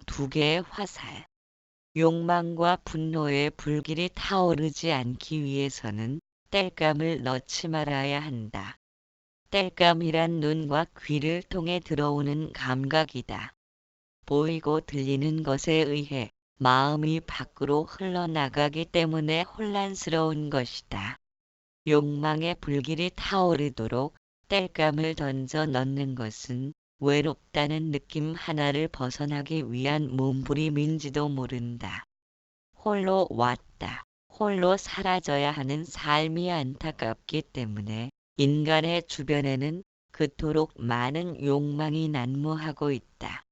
두 개의 화살. 욕망과 분노의 불길이 타오르지 않기 위해서는 땔감을 넣지 말아야 한다. 땔감이란 눈과 귀를 통해 들어오는 감각이다. 보이고 들리는 것에 의해 마음이 밖으로 흘러나가기 때문에 혼란스러운 것이다. 욕망의 불길이 타오르도록 땔감을 던져 넣는 것은 외롭다는 느낌 하나를 벗어나기 위한 몸부림인지도 모른다. 홀로 왔다, 홀로 사라져야 하는 삶이 안타깝기 때문에 인간의 주변에는 그토록 많은 욕망이 난무하고 있다.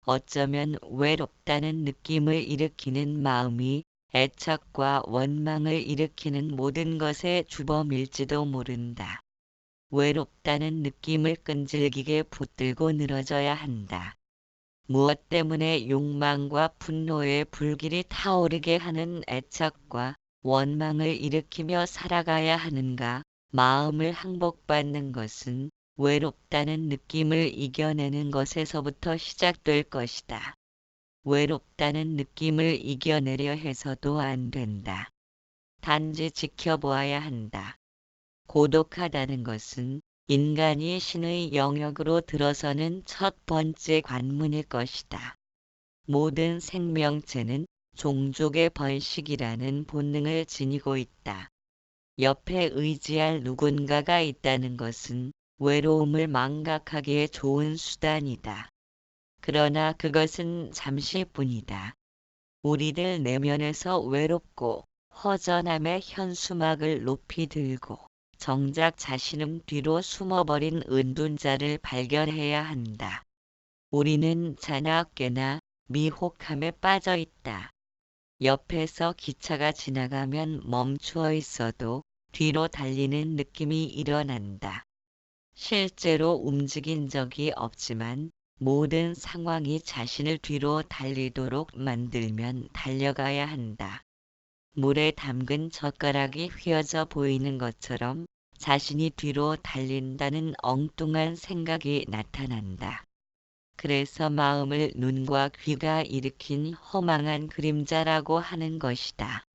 어쩌면 외롭다는 느낌을 일으키는 마음이 애착과 원망을 일으키는 모든 것의 주범일지도 모른다. 외롭다는 느낌을 끈질기게 붙들고 늘어져야 한다. 무엇 때문에 욕망과 분노의 불길이 타오르게 하는 애착과 원망을 일으키며 살아가야 하는가? 마음을 항복받는 것은 외롭다는 느낌을 이겨내는 것에서부터 시작될 것이다. 외롭다는 느낌을 이겨내려 해서도 안 된다. 단지 지켜보아야 한다. 고독하다는 것은 인간이 신의 영역으로 들어서는 첫 번째 관문일 것이다. 모든 생명체는 종족의 번식이라는 본능을 지니고 있다. 옆에 의지할 누군가가 있다는 것은 외로움을 망각하기에 좋은 수단이다. 그러나 그것은 잠시뿐이다. 우리들 내면에서 외롭고 허전함의 현수막을 높이 들고 정작 자신은 뒤로 숨어버린 은둔자를 발견해야 한다. 우리는 자나깨나 미혹함에 빠져 있다. 옆에서 기차가 지나가면 멈추어 있어도 뒤로 달리는 느낌이 일어난다. 실제로 움직인 적이 없지만 모든 상황이 자신을 뒤로 달리도록 만들면 달려가야 한다. 물에 담근 젓가락이 휘어져 보이는 것처럼 자신이 뒤로 달린다는 엉뚱한 생각이 나타난다. 그래서 마음을 눈과 귀가 일으킨 허망한 그림자라고 하는 것이다.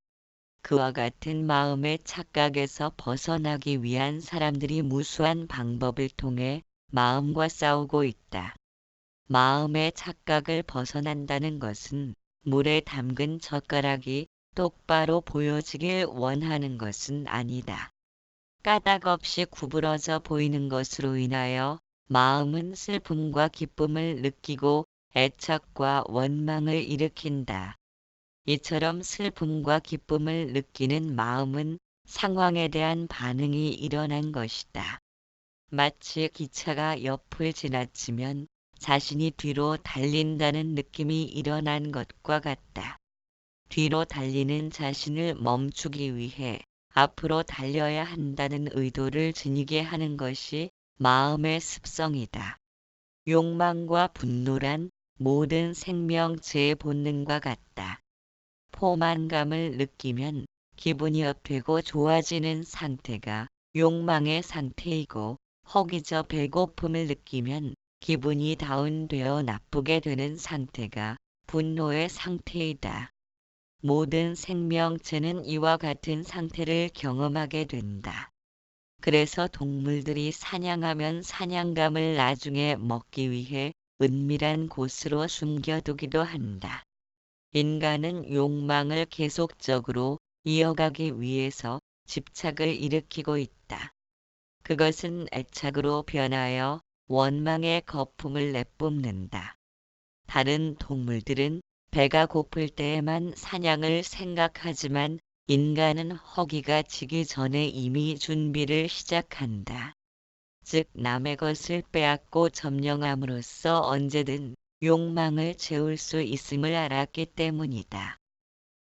그와 같은 마음의 착각에서 벗어나기 위한 사람들이 무수한 방법을 통해 마음과 싸우고 있다. 마음의 착각을 벗어난다는 것은 물에 담근 젓가락이 똑바로 보여지길 원하는 것은 아니다. 까닭 없이 구부러져 보이는 것으로 인하여 마음은 슬픔과 기쁨을 느끼고 애착과 원망을 일으킨다. 이처럼 슬픔과 기쁨을 느끼는 마음은 상황에 대한 반응이 일어난 것이다. 마치 기차가 옆을 지나치면 자신이 뒤로 달린다는 느낌이 일어난 것과 같다. 뒤로 달리는 자신을 멈추기 위해 앞으로 달려야 한다는 의도를 지니게 하는 것이 마음의 습성이다. 욕망과 분노란 모든 생명체의 본능과 같다. 포만감을 느끼면 기분이 업되고 좋아지는 상태가 욕망의 상태이고 허기져 배고픔을 느끼면 기분이 다운되어 나쁘게 되는 상태가 분노의 상태이다. 모든 생명체는 이와 같은 상태를 경험하게 된다. 그래서 동물들이 사냥하면 사냥감을 나중에 먹기 위해 은밀한 곳으로 숨겨두기도 한다. 인간은 욕망을 계속적으로 이어가기 위해서 집착을 일으키고 있다. 그것은 애착으로 변하여 원망의 거품을 내뿜는다. 다른 동물들은 배가 고플 때에만 사냥을 생각하지만 인간은 허기가 지기 전에 이미 준비를 시작한다. 즉 남의 것을 빼앗고 점령함으로써 언제든 욕망을 채울 수 있음을 알았기 때문이다.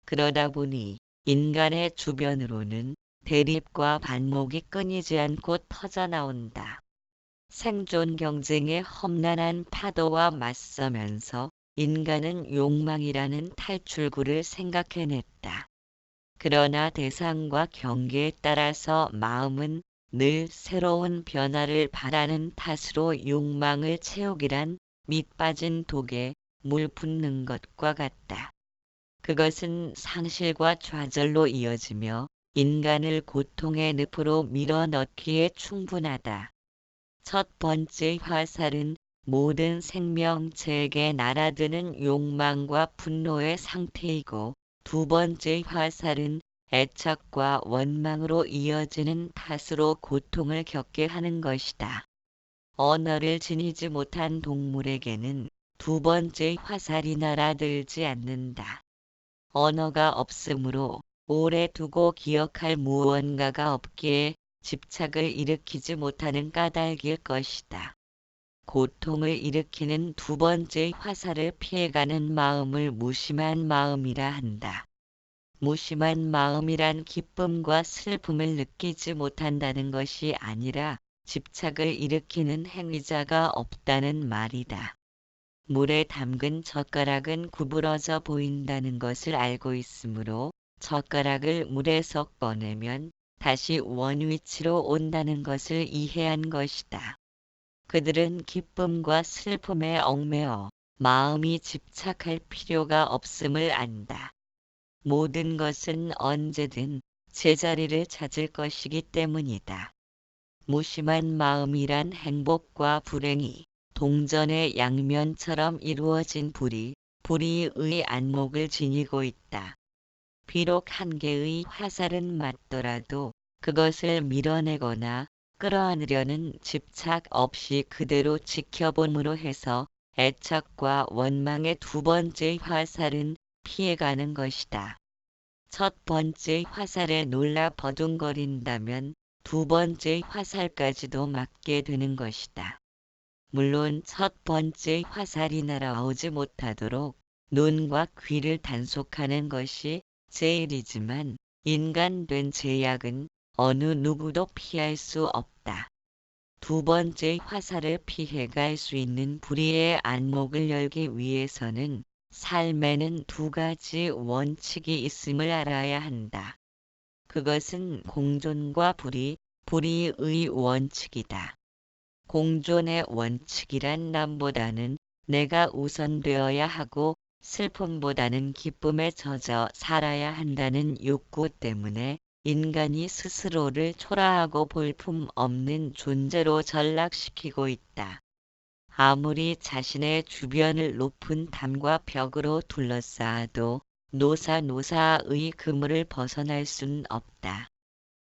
그러다 보니 인간의 주변으로는 대립과 반목이 끊이지 않고 터져나온다. 생존 경쟁의 험난한 파도와 맞서면서 인간은 욕망이라는 탈출구를 생각해냈다. 그러나 대상과 경계에 따라서 마음은 늘 새로운 변화를 바라는 탓으로 욕망을 채우기란 밑 빠진 독에 물 붓는 것과 같다. 그것은 상실과 좌절로 이어지며 인간을 고통의 늪으로 밀어넣기에 충분하다. 첫 번째 화살은 모든 생명체에게 날아드는 욕망과 분노의 상태이고, 두 번째 화살은 애착과 원망으로 이어지는 탓으로 고통을 겪게 하는 것이다. 언어를 지니지 못한 동물에게는 두 번째 화살이 날아들지 않는다. 언어가 없으므로 오래 두고 기억할 무언가가 없기에 집착을 일으키지 못하는 까닭일 것이다. 고통을 일으키는 두 번째 화살을 피해가는 마음을 무심한 마음이라 한다. 무심한 마음이란 기쁨과 슬픔을 느끼지 못한다는 것이 아니라 집착을 일으키는 행위자가 없다는 말이다. 물에 담근 젓가락은 구부러져 보인다는 것을 알고 있으므로 젓가락을 물에서 꺼내면 다시 원위치로 온다는 것을 이해한 것이다. 그들은 기쁨과 슬픔에 얽매어 마음이 집착할 필요가 없음을 안다. 모든 것은 언제든 제자리를 찾을 것이기 때문이다. 무심한 마음이란 행복과 불행이 동전의 양면처럼 이루어진 불의의 안목을 지니고 있다. 비록 한 개의 화살은 맞더라도 그것을 밀어내거나 끌어안으려는 집착 없이 그대로 지켜봄으로 해서 애착과 원망의 두 번째 화살은 피해가는 것이다. 첫 번째 화살에 놀라 버둥거린다면 두 번째 화살까지도 맞게 되는 것이다. 물론 첫 번째 화살이 날아오지 못하도록 눈과 귀를 단속하는 것이 제일이지만 인간된 제약은 어느 누구도 피할 수 없다. 두 번째 화살을 피해갈 수 있는 불의의 안목을 열기 위해서는 삶에는 두 가지 원칙이 있음을 알아야 한다. 그것은 공존과 불의의 원칙이다. 공존의 원칙이란 남보다는 내가 우선되어야 하고 슬픔보다는 기쁨에 젖어 살아야 한다는 욕구 때문에 인간이 스스로를 초라하고 볼품 없는 존재로 전락시키고 있다. 아무리 자신의 주변을 높은 담과 벽으로 둘러싸아도 노사의 그물을 벗어날 순 없다.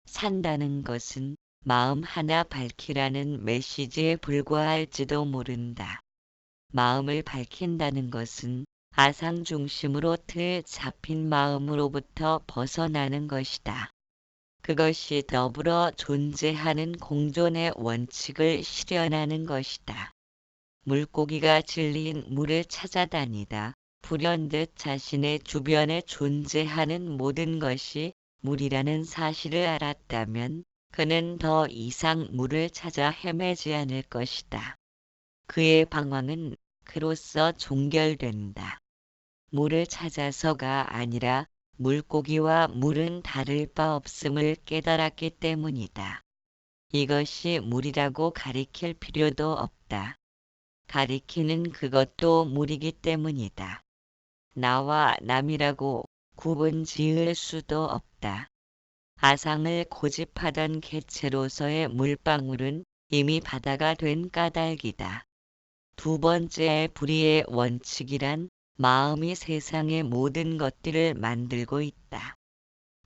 산다는 것은 마음 하나 밝히라는 메시지에 불과할지도 모른다. 마음을 밝힌다는 것은 아상 중심으로 틀에 잡힌 마음으로부터 벗어나는 것이다. 그것이 더불어 존재하는 공존의 원칙을 실현하는 것이다. 물고기가 질린 물을 찾아다니다 불현듯 자신의 주변에 존재하는 모든 것이 물이라는 사실을 알았다면 그는 더 이상 물을 찾아 헤매지 않을 것이다. 그의 방황은 그로써 종결된다. 물을 찾아서가 아니라 물고기와 물은 다를 바 없음을 깨달았기 때문이다. 이것이 물이라고 가리킬 필요도 없다. 가리키는 그것도 물이기 때문이다. 나와 남이라고 구분 지을 수도 없다. 아상을 고집하던 개체로서의 물방울은 이미 바다가 된 까닭이다. 두 번째의 불의의 원칙이란 마음이 세상의 모든 것들을 만들고 있다.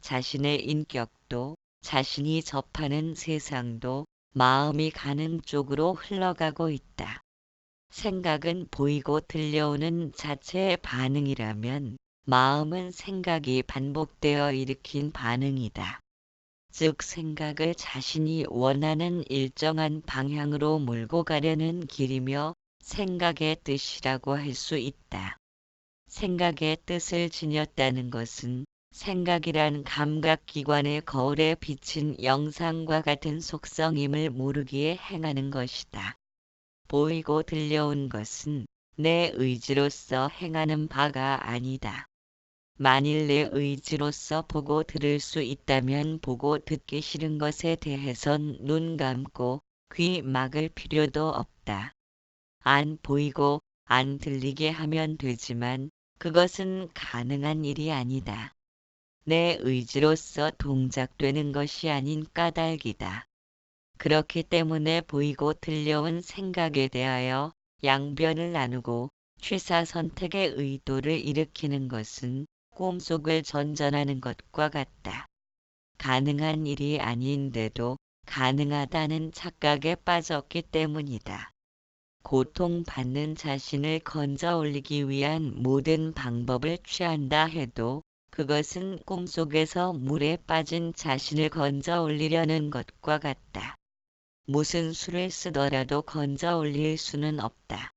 자신의 인격도 자신이 접하는 세상도 마음이 가는 쪽으로 흘러가고 있다. 생각은 보이고 들려오는 자체의 반응이라면 마음은 생각이 반복되어 일으킨 반응이다. 즉 생각을 자신이 원하는 일정한 방향으로 몰고 가려는 길이며 생각의 뜻이라고 할 수 있다. 생각의 뜻을 지녔다는 것은 생각이란 감각기관의 거울에 비친 영상과 같은 속성임을 모르기에 행하는 것이다. 보이고 들려온 것은 내 의지로서 행하는 바가 아니다. 만일 내 의지로서 보고 들을 수 있다면 보고 듣기 싫은 것에 대해선 눈 감고 귀 막을 필요도 없다. 안 보이고 안 들리게 하면 되지만 그것은 가능한 일이 아니다. 내 의지로서 동작되는 것이 아닌 까닭이다. 그렇기 때문에 보이고 들려온 생각에 대하여 양변을 나누고 취사 선택의 의도를 일으키는 것은 꿈속을 전전하는 것과 같다. 가능한 일이 아닌데도 가능하다는 착각에 빠졌기 때문이다. 고통받는 자신을 건져 올리기 위한 모든 방법을 취한다 해도 그것은 꿈속에서 물에 빠진 자신을 건져 올리려는 것과 같다. 무슨 수를 쓰더라도 건져 올릴 수는 없다.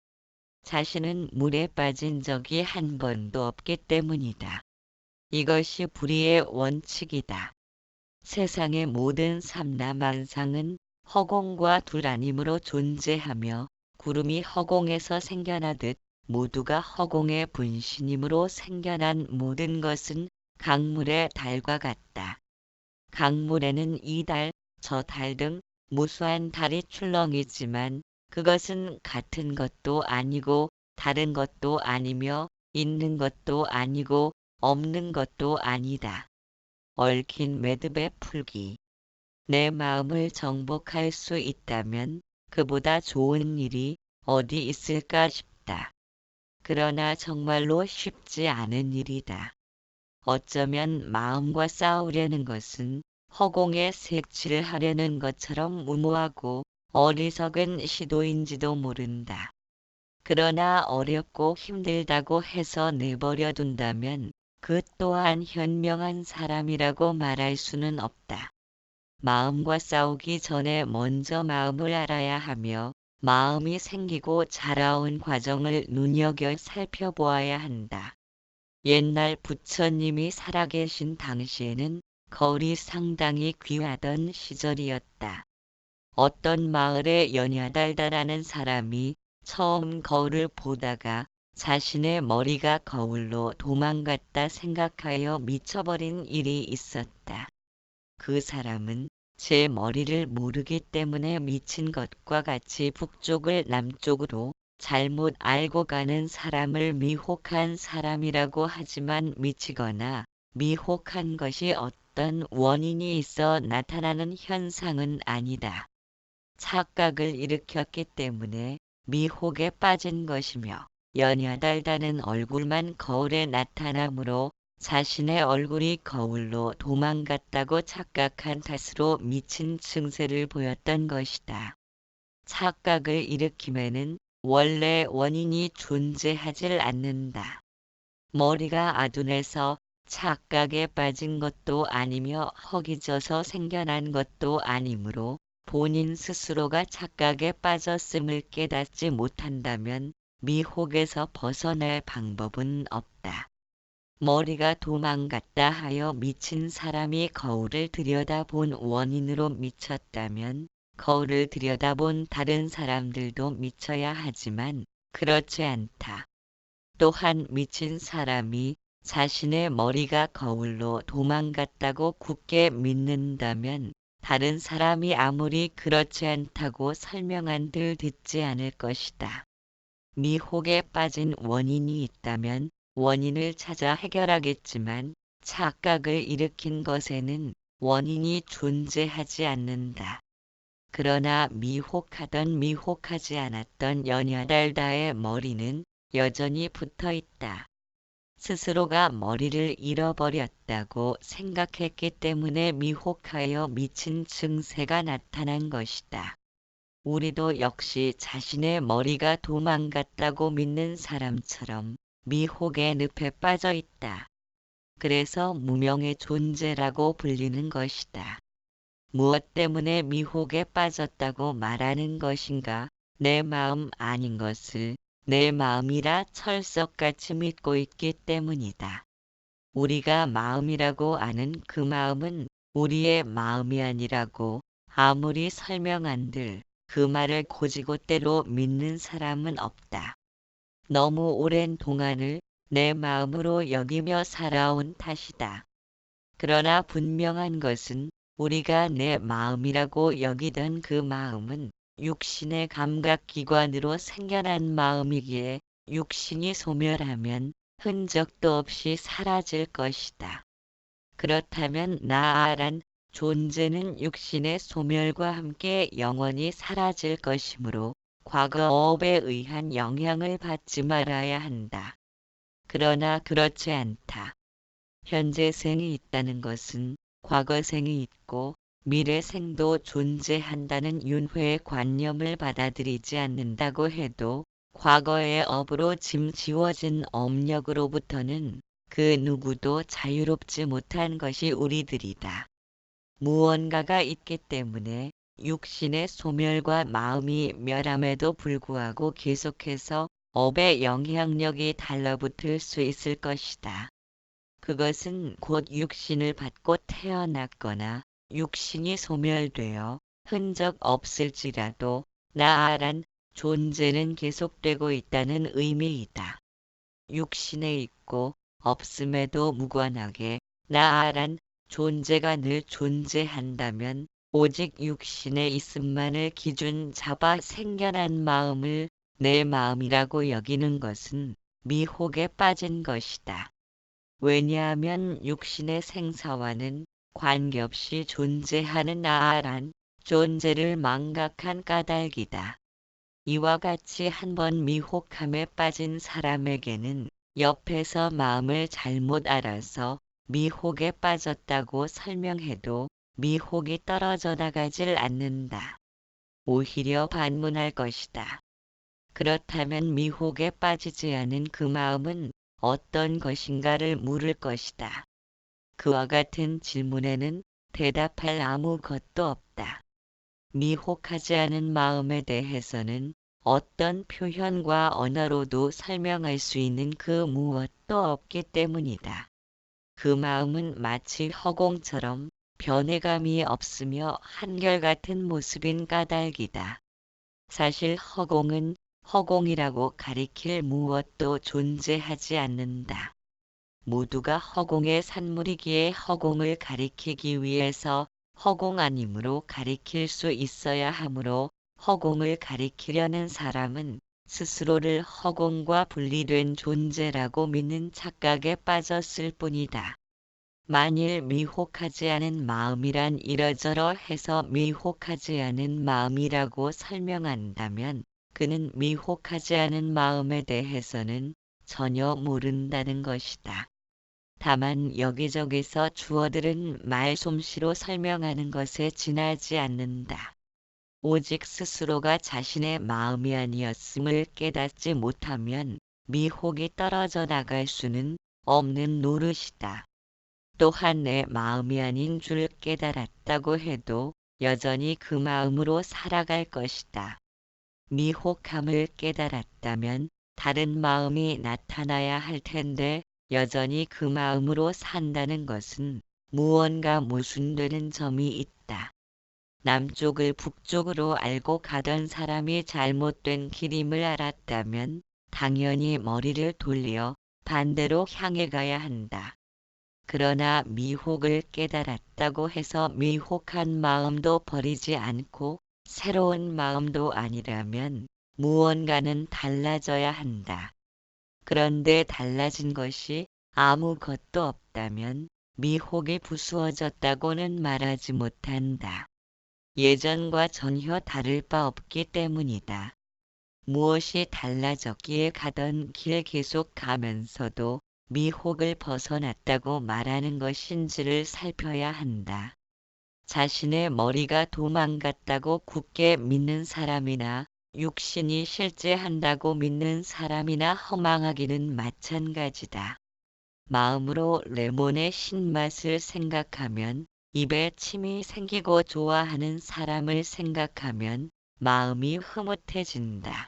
자신은 물에 빠진 적이 한 번도 없기 때문이다. 이것이 불의의 원칙이다. 세상의 모든 삼라만상은 허공과 둘 아님으로 존재하며 구름이 허공에서 생겨나듯 모두가 허공의 분신임으로 생겨난 모든 것은 강물의 달과 같다. 강물에는 이 달, 저 달 등 무수한 달이 출렁이지만 그것은 같은 것도 아니고 다른 것도 아니며 있는 것도 아니고 없는 것도 아니다. 얽힌 매듭의 풀기. 내 마음을 정복할 수 있다면 그보다 좋은 일이 어디 있을까 싶다. 그러나 정말로 쉽지 않은 일이다. 어쩌면 마음과 싸우려는 것은 허공에 색칠을 하려는 것처럼 무모하고 어리석은 시도인지도 모른다. 그러나 어렵고 힘들다고 해서 내버려 둔다면 그 또한 현명한 사람이라고 말할 수는 없다. 마음과 싸우기 전에 먼저 마음을 알아야 하며 마음이 생기고 자라온 과정을 눈여겨 살펴보아야 한다. 옛날 부처님이 살아계신 당시에는 거울이 상당히 귀하던 시절이었다. 어떤 마을에 연야달다라는 사람이 처음 거울을 보다가 자신의 머리가 거울로 도망갔다 생각하여 미쳐버린 일이 있었다. 그 사람은 제 머리를 모르기 때문에 미친 것과 같이 북쪽을 남쪽으로 잘못 알고 가는 사람을 미혹한 사람이라고 하지만 미치거나 미혹한 것이 어떤 원인이 있어 나타나는 현상은 아니다. 착각을 일으켰기 때문에 미혹에 빠진 것이며 연야달다는 얼굴만 거울에 나타나므로 자신의 얼굴이 거울로 도망갔다고 착각한 탓으로 미친 증세를 보였던 것이다. 착각을 일으킴에는 원래 원인이 존재하질 않는다. 머리가 아둔해서 착각에 빠진 것도 아니며 허기져서 생겨난 것도 아니므로 본인 스스로가 착각에 빠졌음을 깨닫지 못한다면 미혹에서 벗어날 방법은 없다. 머리가 도망갔다 하여 미친 사람이 거울을 들여다본 원인으로 미쳤다면 거울을 들여다본 다른 사람들도 미쳐야 하지만 그렇지 않다. 또한 미친 사람이 자신의 머리가 거울로 도망갔다고 굳게 믿는다면 다른 사람이 아무리 그렇지 않다고 설명한들 듣지 않을 것이다. 미혹에 빠진 원인이 있다면 원인을 찾아 해결하겠지만 착각을 일으킨 것에는 원인이 존재하지 않는다. 그러나 미혹하던 미혹하지 않았던 연야달다의 머리는 여전히 붙어 있다. 스스로가 머리를 잃어버렸다고 생각했기 때문에 미혹하여 미친 증세가 나타난 것이다. 우리도 역시 자신의 머리가 도망갔다고 믿는 사람처럼 미혹의 늪에 빠져 있다. 그래서 무명의 존재라고 불리는 것이다. 무엇 때문에 미혹에 빠졌다고 말하는 것인가? 내 마음 아닌 것을 내 마음이라 철석같이 믿고 있기 때문이다. 우리가 마음이라고 아는 그 마음은 우리의 마음이 아니라고 아무리 설명한들 그 말을 고지고대로 믿는 사람은 없다. 너무 오랜 동안을 내 마음으로 여기며 살아온 탓이다. 그러나 분명한 것은 우리가 내 마음이라고 여기던 그 마음은 육신의 감각기관으로 생겨난 마음이기에 육신이 소멸하면 흔적도 없이 사라질 것이다. 그렇다면 나아란 존재는 육신의 소멸과 함께 영원히 사라질 것이므로 과거 업에 의한 영향을 받지 말아야 한다. 그러나 그렇지 않다. 현재 생이 있다는 것은 과거 생이 있고 미래 생도 존재한다는 윤회의 관념을 받아들이지 않는다고 해도 과거의 업으로 짐지워진 업력으로부터는 그 누구도 자유롭지 못한 것이 우리들이다. 무언가가 있기 때문에 육신의 소멸과 마음이 멸함에도 불구하고 계속해서 업의 영향력이 달라붙을 수 있을 것이다. 그것은 곧 육신을 받고 태어났거나 육신이 소멸되어 흔적 없을지라도 나아란 존재는 계속되고 있다는 의미이다. 육신에 있고 없음에도 무관하게 나아란 존재가 늘 존재한다면 오직 육신에 있음만을 기준 잡아 생겨난 마음을 내 마음이라고 여기는 것은 미혹에 빠진 것이다. 왜냐하면 육신의 생사와는 관계없이 존재하는 나아란 존재를 망각한 까닭이다. 이와 같이 한번 미혹함에 빠진 사람에게는 옆에서 마음을 잘못 알아서 미혹에 빠졌다고 설명해도 미혹이 떨어져 나가질 않는다. 오히려 반문할 것이다. 그렇다면 미혹에 빠지지 않은 그 마음은 어떤 것인가를 물을 것이다. 그와 같은 질문에는 대답할 아무것도 없다. 미혹하지 않은 마음에 대해서는 어떤 표현과 언어로도 설명할 수 있는 그 무엇도 없기 때문이다. 그 마음은 마치 허공처럼 변해감이 없으며 한결같은 모습인 까닭이다. 사실 허공은 허공이라고 가리킬 무엇도 존재하지 않는다. 모두가 허공의 산물이기에 허공을 가리키기 위해서 허공 아님으로 가리킬 수 있어야 하므로 허공을 가리키려는 사람은 스스로를 허공과 분리된 존재라고 믿는 착각에 빠졌을 뿐이다. 만일 미혹하지 않은 마음이란 이러저러 해서 미혹하지 않은 마음이라고 설명한다면 그는 미혹하지 않은 마음에 대해서는 전혀 모른다는 것이다. 다만 여기저기서 주어들은 말솜씨로 설명하는 것에 지나지 않는다. 오직 스스로가 자신의 마음이 아니었음을 깨닫지 못하면 미혹이 떨어져 나갈 수는 없는 노릇이다. 또한 내 마음이 아닌 줄 깨달았다고 해도 여전히 그 마음으로 살아갈 것이다. 미혹함을 깨달았다면 다른 마음이 나타나야 할 텐데 여전히 그 마음으로 산다는 것은 무언가 모순되는 점이 있다. 남쪽을 북쪽으로 알고 가던 사람이 잘못된 길임을 알았다면 당연히 머리를 돌려 반대로 향해 가야 한다. 그러나 미혹을 깨달았다고 해서 미혹한 마음도 버리지 않고 새로운 마음도 아니라면 무언가는 달라져야 한다. 그런데 달라진 것이 아무것도 없다면 미혹이 부수어졌다고는 말하지 못한다. 예전과 전혀 다를 바 없기 때문이다. 무엇이 달라졌기에 가던 길 계속 가면서도 미혹을 벗어났다고 말하는 것인지를 살펴야 한다. 자신의 머리가 도망갔다고 굳게 믿는 사람이나 육신이 실제한다고 믿는 사람이나 허망하기는 마찬가지다. 마음으로 레몬의 신맛을 생각하면 입에 침이 생기고 좋아하는 사람을 생각하면 마음이 흐뭇해진다.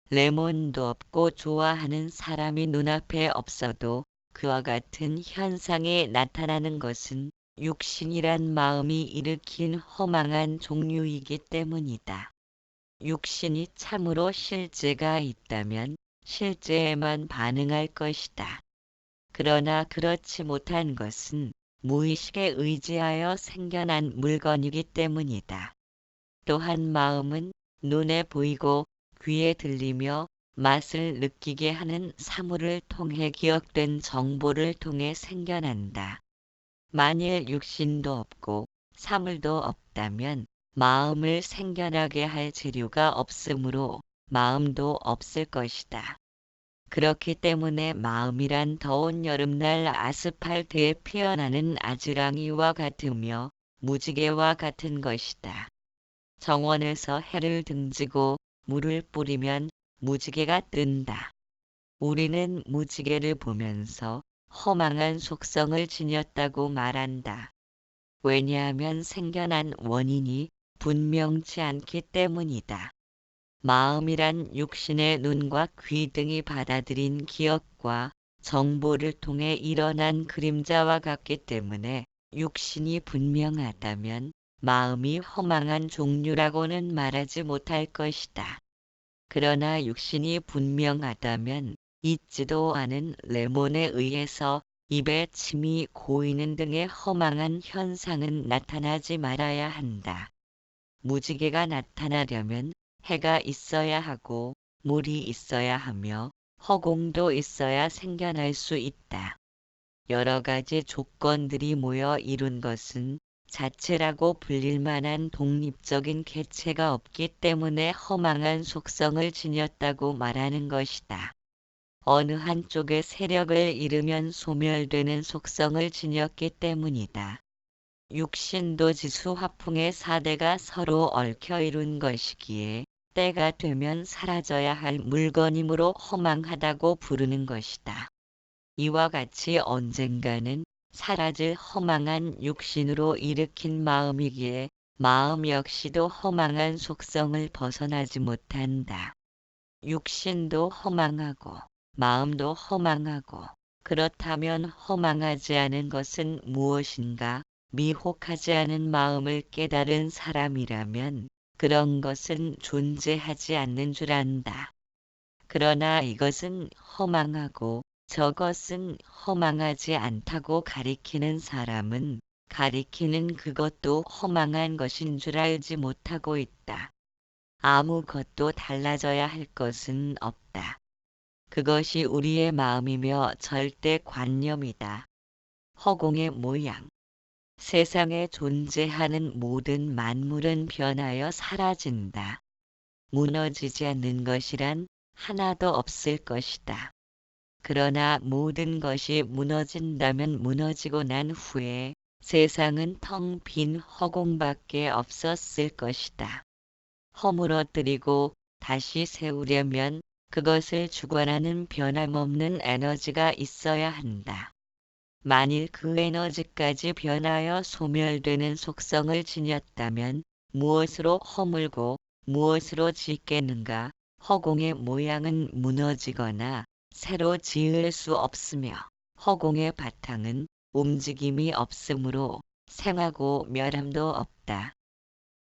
레몬도 없고 좋아하는 사람이 눈앞에 없어도 그와 같은 현상이 나타나는 것은 육신이란 마음이 일으킨 허망한 종류이기 때문이다. 육신이 참으로 실제가 있다면 실제에만 반응할 것이다. 그러나 그렇지 못한 것은 무의식에 의지하여 생겨난 물건이기 때문이다. 또한 마음은 눈에 보이고 귀에 들리며 맛을 느끼게 하는 사물을 통해 기억된 정보를 통해 생겨난다. 만일 육신도 없고 사물도 없다면 마음을 생겨나게 할 재료가 없으므로 마음도 없을 것이다. 그렇기 때문에 마음이란 더운 여름날 아스팔트에 피어나는 아지랑이와 같으며 무지개와 같은 것이다. 정원에서 해를 등지고 물을 뿌리면 무지개가 뜬다. 우리는 무지개를 보면서 허망한 속성을 지녔다고 말한다. 왜냐하면 생겨난 원인이 분명치 않기 때문이다. 마음이란 육신의 눈과 귀 등이 받아들인 기억과 정보를 통해 일어난 그림자와 같기 때문에 육신이 분명하다면 마음이 허망한 종류라고는 말하지 못할 것이다. 그러나 육신이 분명하다면 잊지도 않은 레몬에 의해서 입에 침이 고이는 등의 허망한 현상은 나타나지 말아야 한다. 무지개가 나타나려면 해가 있어야 하고 물이 있어야 하며 허공도 있어야 생겨날 수 있다. 여러 가지 조건들이 모여 이룬 것은 자체라고 불릴 만한 독립적인 객체가 없기 때문에 허망한 속성을 지녔다고 말하는 것이다. 어느 한쪽의 세력을 잃으면 소멸되는 속성을 지녔기 때문이다. 육신도 지수화풍의 사대가 서로 얽혀 이룬 것이기에 때가 되면 사라져야 할 물건이므로 허망하다고 부르는 것이다. 이와 같이 언젠가는 사라질 허망한 육신으로 일으킨 마음이기에 마음 역시도 허망한 속성을 벗어나지 못한다. 육신도 허망하고 마음도 허망하고 그렇다면 허망하지 않은 것은 무엇인가? 미혹하지 않은 마음을 깨달은 사람이라면 그런 것은 존재하지 않는 줄 안다. 그러나 이것은 허망하고 저것은 허망하지 않다고 가리키는 사람은 가리키는 그것도 허망한 것인 줄 알지 못하고 있다. 아무것도 달라져야 할 것은 없다. 그것이 우리의 마음이며 절대 관념이다. 허공의 모양. 세상에 존재하는 모든 만물은 변하여 사라진다. 무너지지 않는 것이란 하나도 없을 것이다. 그러나 모든 것이 무너진다면 무너지고 난 후에 세상은 텅 빈 허공밖에 없었을 것이다. 허물어뜨리고 다시 세우려면 그것을 주관하는 변함없는 에너지가 있어야 한다. 만일 그 에너지까지 변하여 소멸되는 속성을 지녔다면 무엇으로 허물고 무엇으로 짓겠는가? 허공의 모양은 무너지거나 새로 지을 수 없으며 허공의 바탕은 움직임이 없으므로 생하고 멸함도 없다.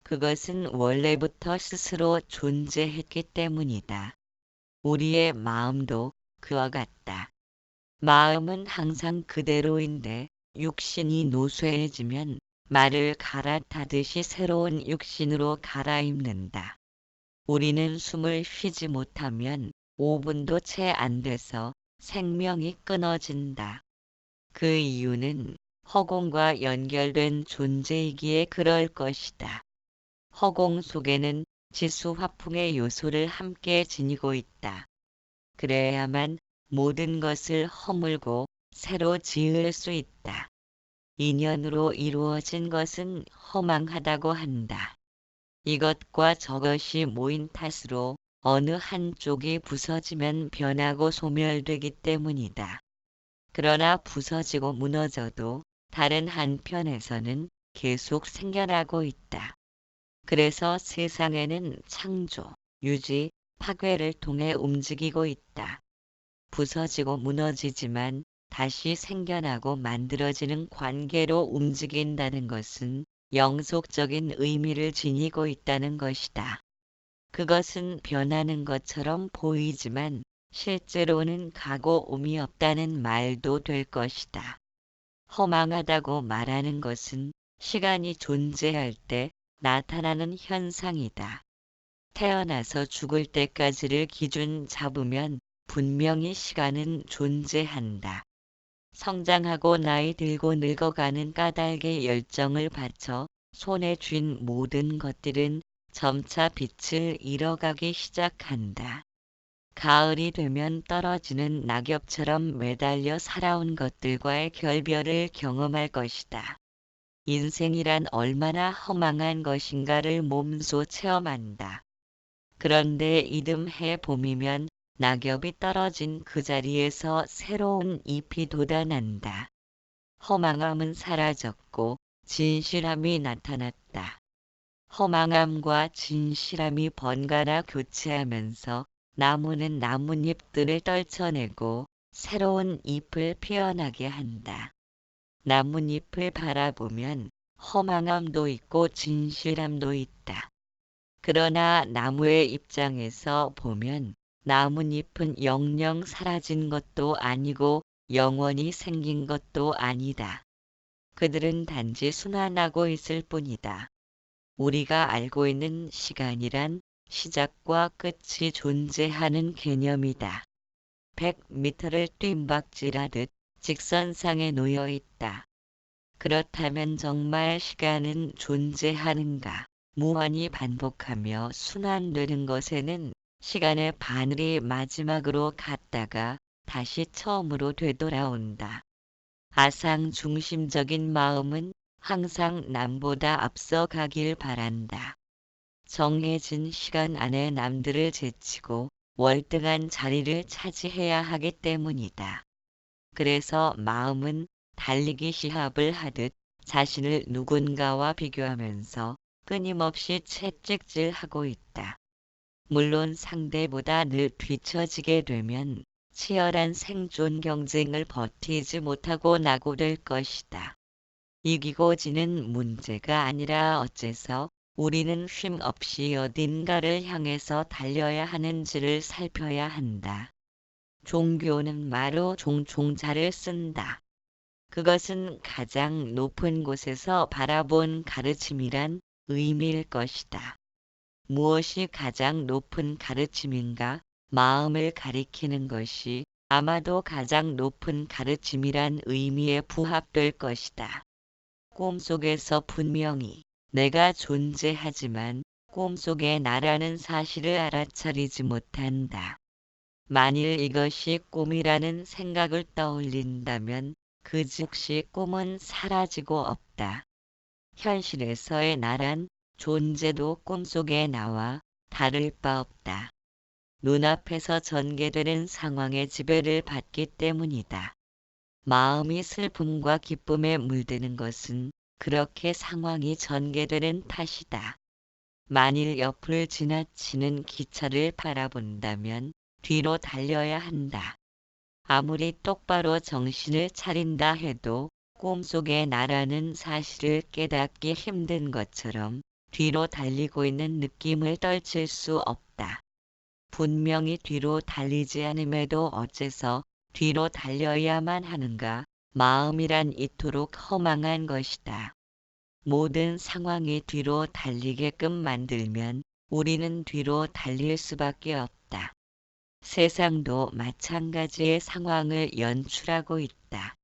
그것은 원래부터 스스로 존재했기 때문이다. 우리의 마음도 그와 같다. 마음은 항상 그대로인데 육신이 노쇠해지면 말을 갈아타듯이 새로운 육신으로 갈아입는다. 우리는 숨을 쉬지 못하면 5분도 채 안 돼서 생명이 끊어진다. 그 이유는 허공과 연결된 존재이기에 그럴 것이다. 허공 속에는 지수화풍의 요소를 함께 지니고 있다. 그래야만 모든 것을 허물고 새로 지을 수 있다. 인연으로 이루어진 것은 허망하다고 한다. 이것과 저것이 모인 탓으로 어느 한쪽이 부서지면 변하고 소멸되기 때문이다. 그러나 부서지고 무너져도 다른 한편에서는 계속 생겨나고 있다. 그래서 세상에는 창조, 유지, 파괴를 통해 움직이고 있다. 부서지고 무너지지만 다시 생겨나고 만들어지는 관계로 움직인다는 것은 영속적인 의미를 지니고 있다는 것이다. 그것은 변하는 것처럼 보이지만 실제로는 가고 옴이 없다는 말도 될 것이다. 허망하다고 말하는 것은 시간이 존재할 때 나타나는 현상이다. 태어나서 죽을 때까지를 기준 잡으면 분명히 시간은 존재한다. 성장하고 나이 들고 늙어가는 까닭에 열정을 바쳐 손에 쥔 모든 것들은 점차 빛을 잃어가기 시작한다. 가을이 되면 떨어지는 낙엽처럼 매달려 살아온 것들과의 결별을 경험할 것이다. 인생이란 얼마나 허망한 것인가를 몸소 체험한다. 그런데 이듬해 봄이면 낙엽이 떨어진 그 자리에서 새로운 잎이 돋아난다. 허망함은 사라졌고 진실함이 나타났다. 허망함과 진실함이 번갈아 교체하면서 나무는 나뭇잎들을 떨쳐내고 새로운 잎을 피어나게 한다. 나뭇잎을 바라보면 허망함도 있고 진실함도 있다. 그러나 나무의 입장에서 보면 나뭇잎은 영영 사라진 것도 아니고 영원히 생긴 것도 아니다. 그들은 단지 순환하고 있을 뿐이다. 우리가 알고 있는 시간이란 시작과 끝이 존재하는 개념이다. 100m를 뜀박질하듯 직선상에 놓여 있다. 그렇다면 정말 시간은 존재하는가? 무한히 반복하며 순환되는 것에는 시간의 바늘이 마지막으로 갔다가 다시 처음으로 되돌아온다. 아상 중심적인 마음은 항상 남보다 앞서가길 바란다. 정해진 시간 안에 남들을 제치고 월등한 자리를 차지해야 하기 때문이다. 그래서 마음은 달리기 시합을 하듯 자신을 누군가와 비교하면서 끊임없이 채찍질하고 있다. 물론 상대보다 늘 뒤처지게 되면 치열한 생존 경쟁을 버티지 못하고 낙오될 것이다. 이기고 지는 문제가 아니라 어째서 우리는 쉼 없이 어딘가를 향해서 달려야 하는지를 살펴야 한다. 종교는 마로 종자를 쓴다. 그것은 가장 높은 곳에서 바라본 가르침이란 의미일 것이다. 무엇이 가장 높은 가르침인가? 마음을 가리키는 것이 아마도 가장 높은 가르침이란 의미에 부합될 것이다. 꿈속에서 분명히 내가 존재하지만 꿈속의 나라는 사실을 알아차리지 못한다. 만일 이것이 꿈이라는 생각을 떠올린다면 그 즉시 꿈은 사라지고 없다. 현실에서의 나란 존재도 꿈속의 나와 다를 바 없다. 눈앞에서 전개되는 상황의 지배를 받기 때문이다. 마음이 슬픔과 기쁨에 물드는 것은 그렇게 상황이 전개되는 탓이다. 만일 옆을 지나치는 기차를 바라본다면 뒤로 달려야 한다. 아무리 똑바로 정신을 차린다 해도 꿈속의 나라는 사실을 깨닫기 힘든 것처럼 뒤로 달리고 있는 느낌을 떨칠 수 없다. 분명히 뒤로 달리지 않음에도 어째서 뒤로 달려야만 하는가? 마음이란 이토록 허망한 것이다. 모든 상황이 뒤로 달리게끔 만들면 우리는 뒤로 달릴 수밖에 없다. 세상도 마찬가지의 상황을 연출하고 있다.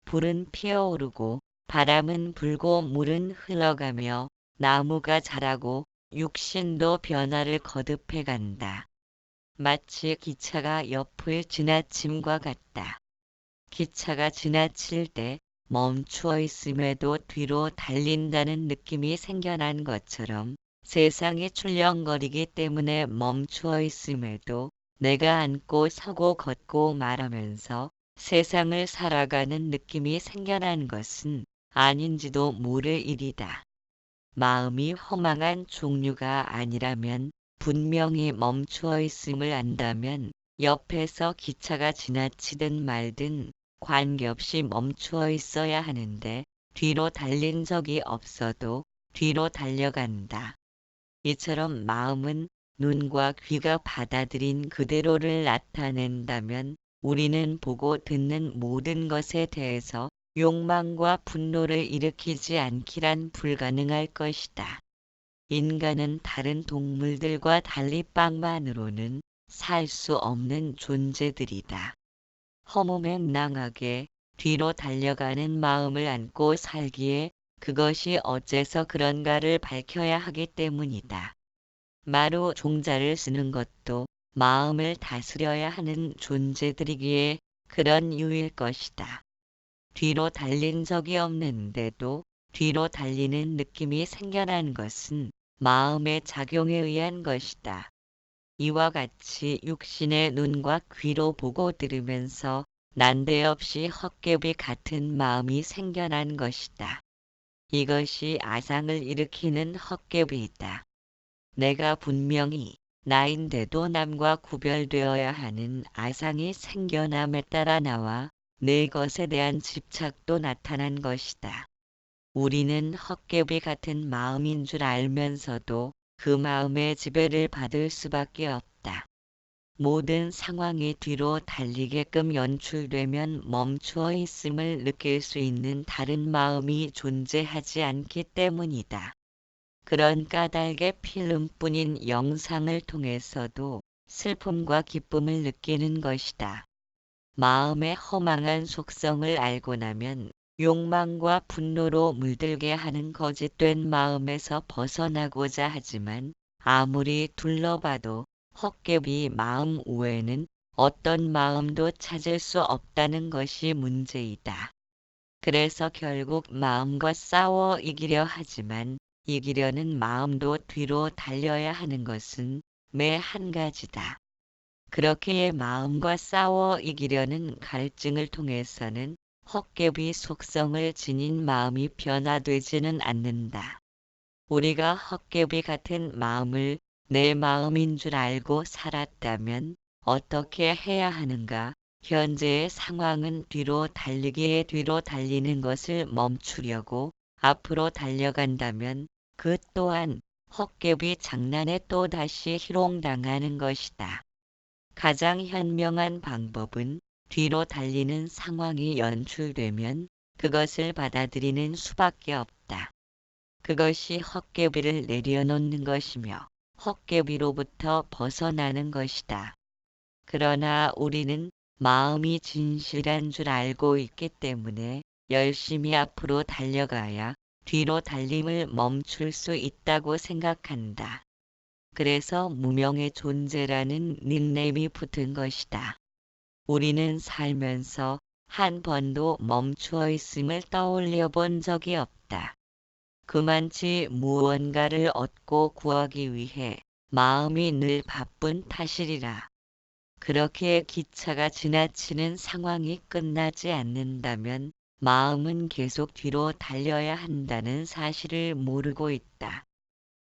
불은 피어오르고 바람은 불고 물은 흘러가며 나무가 자라고 육신도 변화를 거듭해 간다. 마치 기차가 옆을 지나침과 같다. 기차가 지나칠 때 멈추어 있음에도 뒤로 달린다는 느낌이 생겨난 것처럼 세상이 출렁거리기 때문에 멈추어 있음에도 내가 앉고 서고 걷고 말하면서 세상을 살아가는 느낌이 생겨난 것은 아닌지도 모를 일이다. 마음이 허망한 종류가 아니라면 분명히 멈추어 있음을 안다면 옆에서 기차가 지나치든 말든 관계없이 멈추어 있어야 하는데 뒤로 달린 적이 없어도 뒤로 달려간다. 이처럼 마음은 눈과 귀가 받아들인 그대로를 나타낸다면 우리는 보고 듣는 모든 것에 대해서 욕망과 분노를 일으키지 않기란 불가능할 것이다. 인간은 다른 동물들과 달리 빵만으로는 살 수 없는 존재들이다. 허무맹랑하게 뒤로 달려가는 마음을 안고 살기에 그것이 어째서 그런가를 밝혀야 하기 때문이다. 마루 종자를 쓰는 것도 마음을 다스려야 하는 존재들이기에 그런 이유일 것이다. 뒤로 달린 적이 없는데도 뒤로 달리는 느낌이 생겨난 것은 마음의 작용에 의한 것이다. 이와 같이 육신의 눈과 귀로 보고 들으면서 난데없이 헛개비 같은 마음이 생겨난 것이다. 이것이 아상을 일으키는 헛개비이다. 내가 분명히 나인데도 남과 구별되어야 하는 아상이 생겨남에 따라 나와 내 것에 대한 집착도 나타난 것이다. 우리는 헛개비 같은 마음인 줄 알면서도 그 마음의 지배를 받을 수밖에 없다. 모든 상황이 뒤로 달리게끔 연출되면 멈추어 있음을 느낄 수 있는 다른 마음이 존재하지 않기 때문이다. 그런 까닭의 필름뿐인 영상을 통해서도 슬픔과 기쁨을 느끼는 것이다. 마음의 허망한 속성을 알고 나면 욕망과 분노로 물들게 하는 거짓된 마음에서 벗어나고자 하지만 아무리 둘러봐도 헛개비 마음 외에는 어떤 마음도 찾을 수 없다는 것이 문제이다. 그래서 결국 마음과 싸워 이기려 하지만 이기려는 마음도 뒤로 달려야 하는 것은 매 한 가지다. 그렇게 마음과 싸워 이기려는 갈증을 통해서는 헛개비 속성을 지닌 마음이 변화되지는 않는다. 우리가 헛개비 같은 마음을 내 마음인 줄 알고 살았다면 어떻게 해야 하는가? 현재의 상황은 뒤로 달리기에 뒤로 달리는 것을 멈추려고 앞으로 달려간다면 그 또한 헛개비 장난에 또다시 희롱당하는 것이다. 가장 현명한 방법은 뒤로 달리는 상황이 연출되면 그것을 받아들이는 수밖에 없다. 그것이 헛개비를 내려놓는 것이며 헛개비로부터 벗어나는 것이다. 그러나 우리는 마음이 진실한 줄 알고 있기 때문에 열심히 앞으로 달려가야 뒤로 달림을 멈출 수 있다고 생각한다. 그래서 무명의 존재라는 닉네임이 붙은 것이다. 우리는 살면서 한 번도 멈추어 있음을 떠올려 본 적이 없다. 그만치 무언가를 얻고 구하기 위해 마음이 늘 바쁜 탓이리라. 그렇게 기차가 지나치는 상황이 끝나지 않는다면 마음은 계속 뒤로 달려야 한다는 사실을 모르고 있다.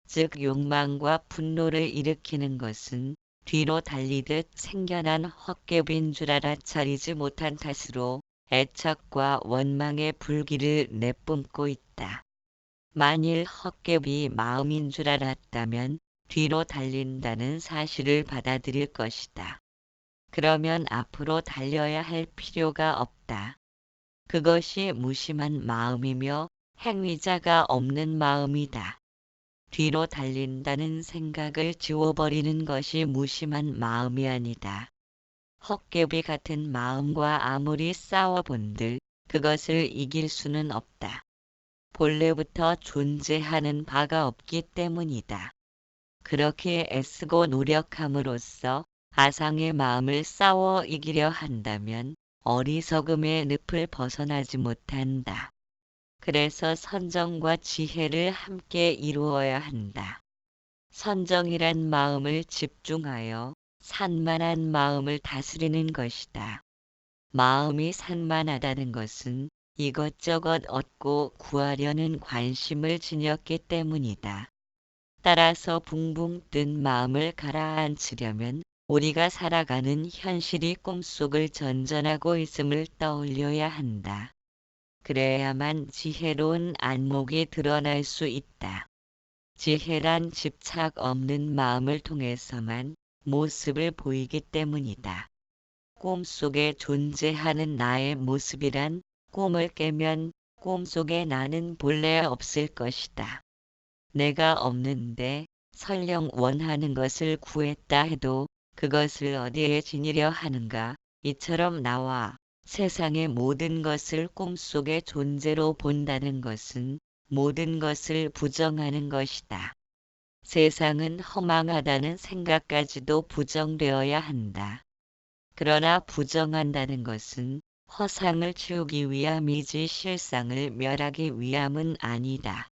즉 욕망과 분노를 일으키는 것은 뒤로 달리듯 생겨난 헛개비인 줄 알아차리지 못한 탓으로 애착과 원망의 불길을 내뿜고 있다. 만일 헛개비 마음인 줄 알았다면 뒤로 달린다는 사실을 받아들일 것이다. 그러면 앞으로 달려야 할 필요가 없다. 그것이 무심한 마음이며 행위자가 없는 마음이다. 뒤로 달린다는 생각을 지워버리는 것이 무심한 마음이 아니다. 헛개비 같은 마음과 아무리 싸워본들 그것을 이길 수는 없다. 본래부터 존재하는 바가 없기 때문이다. 그렇게 애쓰고 노력함으로써 아상의 마음을 싸워 이기려 한다면 어리석음의 늪을 벗어나지 못한다. 그래서 선정과 지혜를 함께 이루어야 한다. 선정이란 마음을 집중하여 산만한 마음을 다스리는 것이다. 마음이 산만하다는 것은 이것저것 얻고 구하려는 관심을 지녔기 때문이다. 따라서 붕붕 뜬 마음을 가라앉히려면 우리가 살아가는 현실이 꿈속을 전전하고 있음을 떠올려야 한다. 그래야만 지혜로운 안목이 드러날 수 있다. 지혜란 집착 없는 마음을 통해서만 모습을 보이기 때문이다. 꿈속에 존재하는 나의 모습이란 꿈을 깨면 꿈속의 나는 본래 없을 것이다. 내가 없는데 설령 원하는 것을 구했다 해도 그것을 어디에 지니려 하는가. 이처럼 나와 세상의 모든 것을 꿈속의 존재로 본다는 것은 모든 것을 부정하는 것이다. 세상은 허망하다는 생각까지도 부정되어야 한다. 그러나 부정한다는 것은 허상을 치우기 위함이지 실상을 멸하기 위함은 아니다.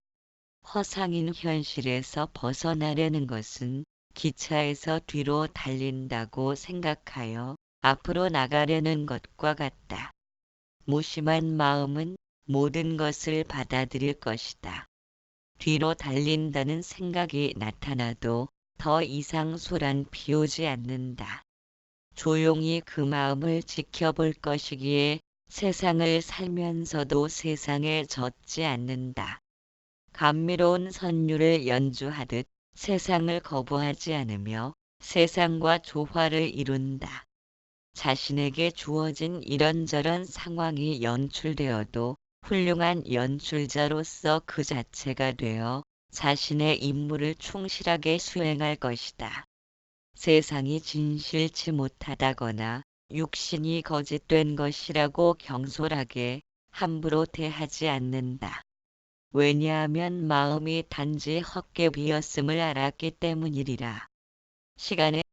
허상인 현실에서 벗어나려는 것은 기차에서 뒤로 달린다고 생각하여 앞으로 나가려는 것과 같다. 무심한 마음은 모든 것을 받아들일 것이다. 뒤로 달린다는 생각이 나타나도 더 이상 소란 피우지 않는다. 조용히 그 마음을 지켜볼 것이기에 세상을 살면서도 세상에 젖지 않는다. 감미로운 선율을 연주하듯 세상을 거부하지 않으며 세상과 조화를 이룬다. 자신에게 주어진 이런저런 상황이 연출되어도 훌륭한 연출자로서 그 자체가 되어 자신의 임무를 충실하게 수행할 것이다. 세상이 진실치 못하다거나 육신이 거짓된 것이라고 경솔하게 함부로 대하지 않는다. 왜냐하면 마음이 단지 헛개 비었음을 알았기 때문이리라. 시간의